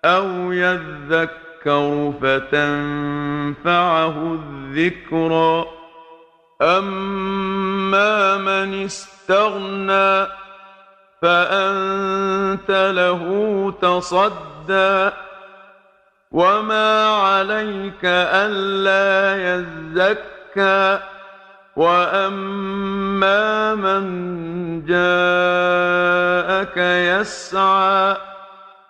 أو يذكر فتنفعه الذكرى أما من استغنى فأنت له تصدى وما عليك ألا يزكى وأما من جاءك يسعى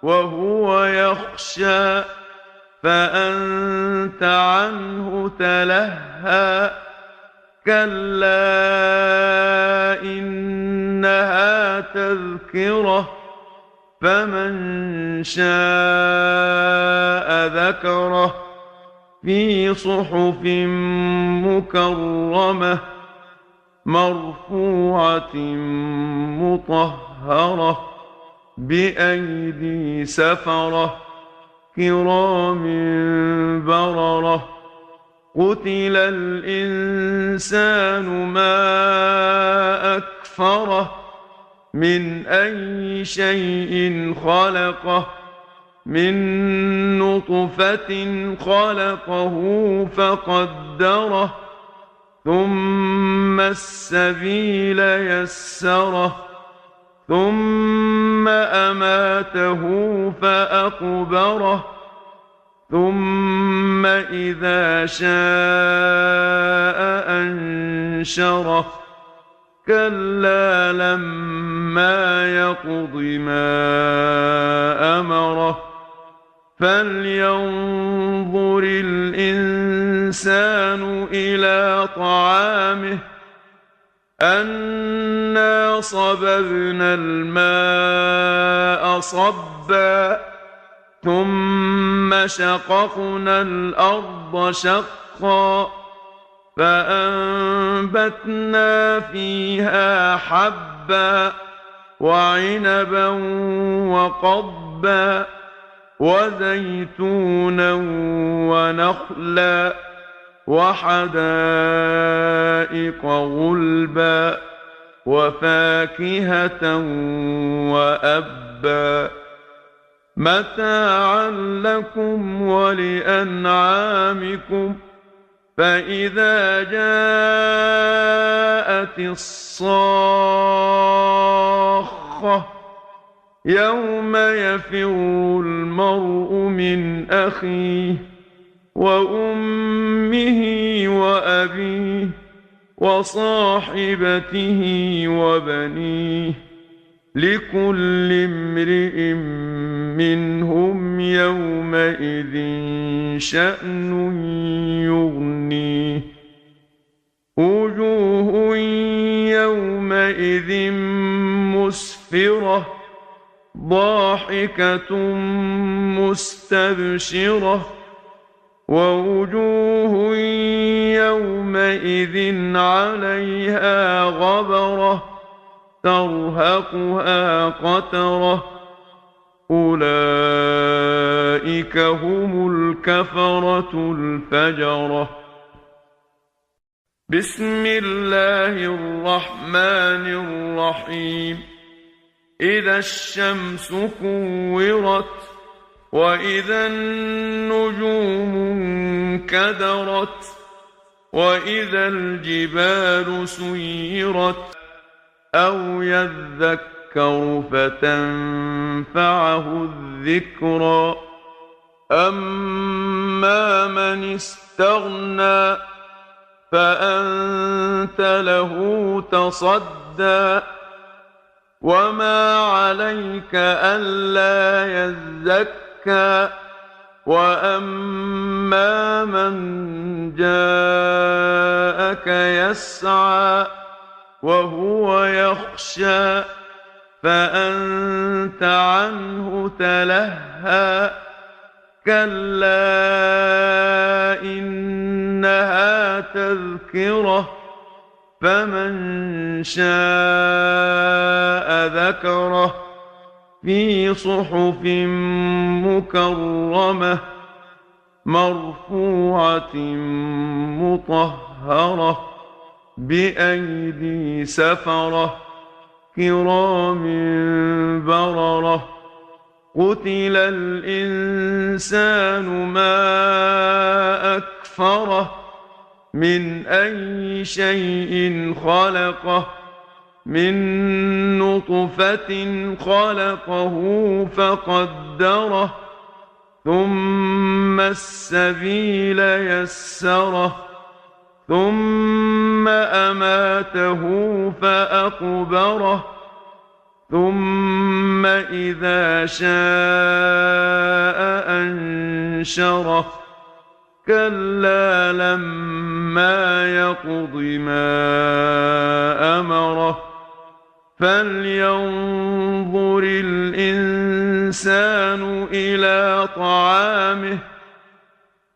وهو يخشى فأنت عنه تلهى كلا إنها تذكرة فمن شاء ذكره في صحف مكرمة مرفوعة مطهرة بأيدي سفرة كرام بررة قتل الإنسان ما أكفره من أي شيء خلقه من نطفة خلقه فقدره ثم السبيل يسره ثم أماته فأقبره ثم إذا شاء أنشره كلا لما يقض ما أمره فلينظر الإنسان إلى طعامه أنا صببنا الماء صبا ثم شققنا الأرض شقا فأنبتنا فيها حبا وعنبا وقضبا وزيتونا ونخلا وحدائق غلبا وفاكهة وأبا متاعا لكم ولأنعامكم فإذا جاءت الصاخة يوم يفر المرء من أخيه وأمه وأبيه وصاحبته وبنيه لكل امرئ منهم يومئذ شأن يغنيه وجوه يومئذ مسفرة ضاحكة مستبشرة ووجوه يومئذ عليها غبرة ترهقها قترة أولئك هم الكفرة الفجرة بسم الله الرحمن الرحيم إذا الشمس كورت وإذا النجوم انكدرت وإذا الجبال سيرت أو يذكر فتنفعه الذكرى أما من استغنى فأنت له تصدى وما عليك ألا يزكى وأما من جاءك يسعى وهو يخشى فأنت عنه تلهى كلا إنها تذكرة فمن شاء ذكره في صحف مكرمة مرفوعة مطهرة بأيدي سفرة كرام بررة قتل الإنسان ما أكفره من أي شيء خلقه من نطفة خلقه فقدره ثم السبيل يسره ثم أماته فأقبره ثم إذا شاء أنشره كلا لما يقض ما أمره فلينظر الإنسان إلى طعامه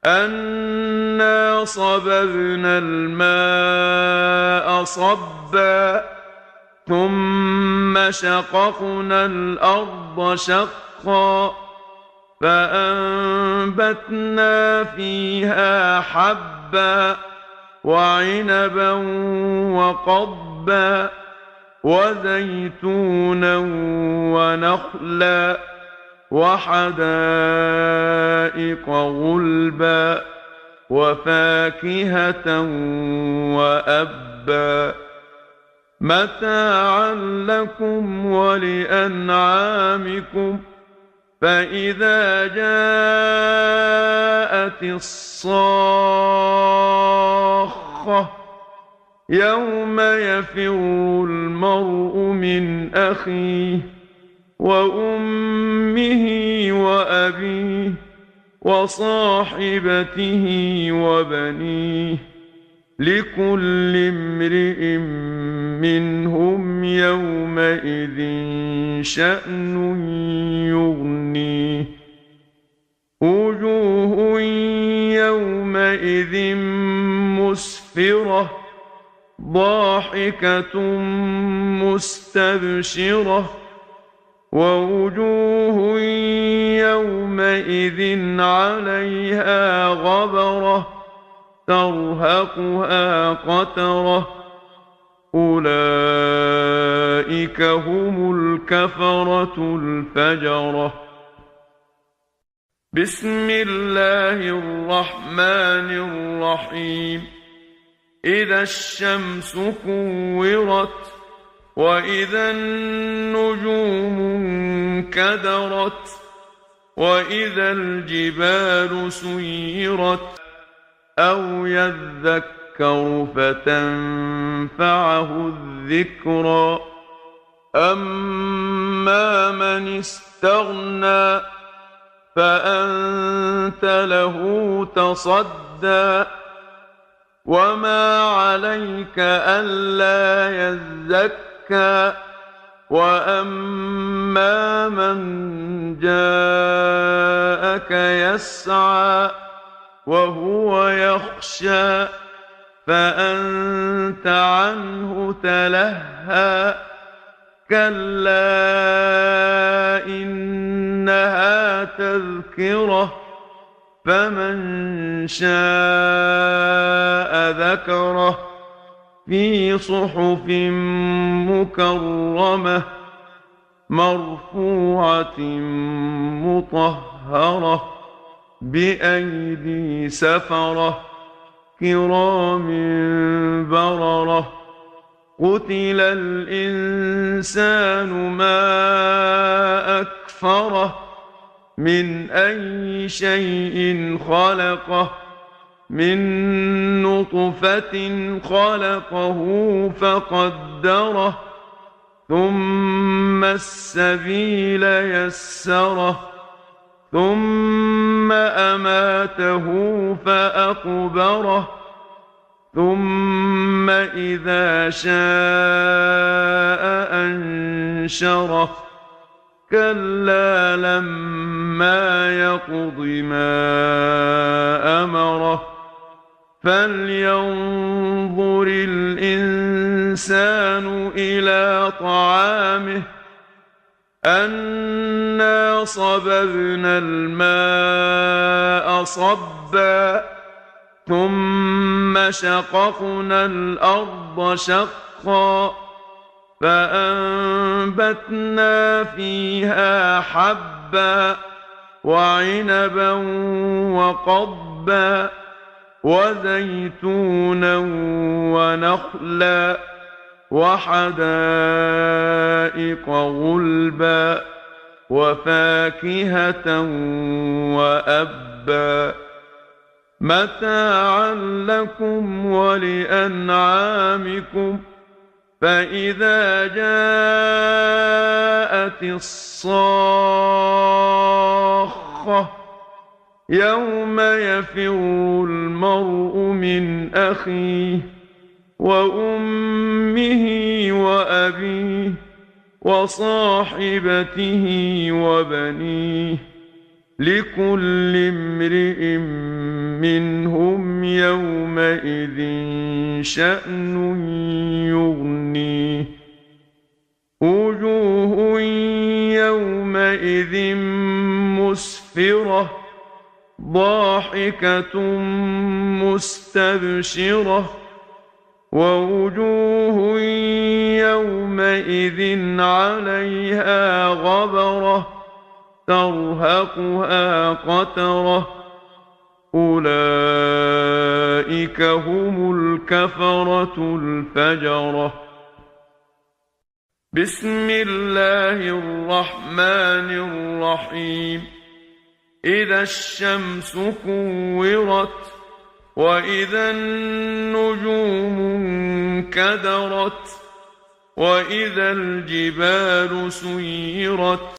أنا صببنا الماء صبا ثم شققنا الأرض شقا فأنبتنا فيها حبا وعنبا وقضبا وزيتونا ونخلا وحدائق غلبا وفاكهة وأبا متاعا لكم ولأنعامكم فإذا جاءت الصاخة يوم يفر المرء من أخيه وأمه وأبيه وصاحبته وبنيه لكل امرئ منهم يومئذ شأن يغنيه وجوه يومئذ مسفرة ضاحكة مستبشرة ووجوه يومئذ عليها غبرة ترهقها قترة أولئك هم الكفرة الفجرة بسم الله الرحمن الرحيم إذا الشمس كورت وإذا النجوم انكدرت وإذا الجبال سيرت أو يذكر فتنفعه الذكرى أما من استغنى فأنت له تصدى وما عليك ألا يزكى وأما من جاءك يسعى وهو يخشى فأنت عنه تلهى كلا إنها تذكرة فمن شاء ذكره في صحف مكرمة مرفوعة مطهرة بأيدي سفرة كرام بررة قتل الإنسان ما أكفره من أي شيء خلقه من نطفة خلقه فقدره ثم السبيل يسره ثم أماته فأقبره ثم إذا شاء أنشره كلا لما يقض ما أمره فلينظر الإنسان إلى طعامه أنا صببنا الماء صبا ثم شققنا الأرض شقا فأنبتنا فيها حبا وحبا وعنبا وقضبا وزيتونا ونخلا وحدائق غلبا وفاكهة وأبا متاعا لكم ولأنعامكم فإذا جاءت الصاخة يوم يفر المرء من أخيه وأمه وأبيه وصاحبته وبنيه لكل امرئ منهم يومئذ شأن يغنيه وجوه يومئذ مسفرة ضاحكة مستبشرة ووجوه يومئذ عليها غبرة ترهقها قترة أولئك هم الكفرة الفجرة بسم الله الرحمن الرحيم إذا الشمس كورت وإذا النجوم انكدرت وإذا الجبال سيرت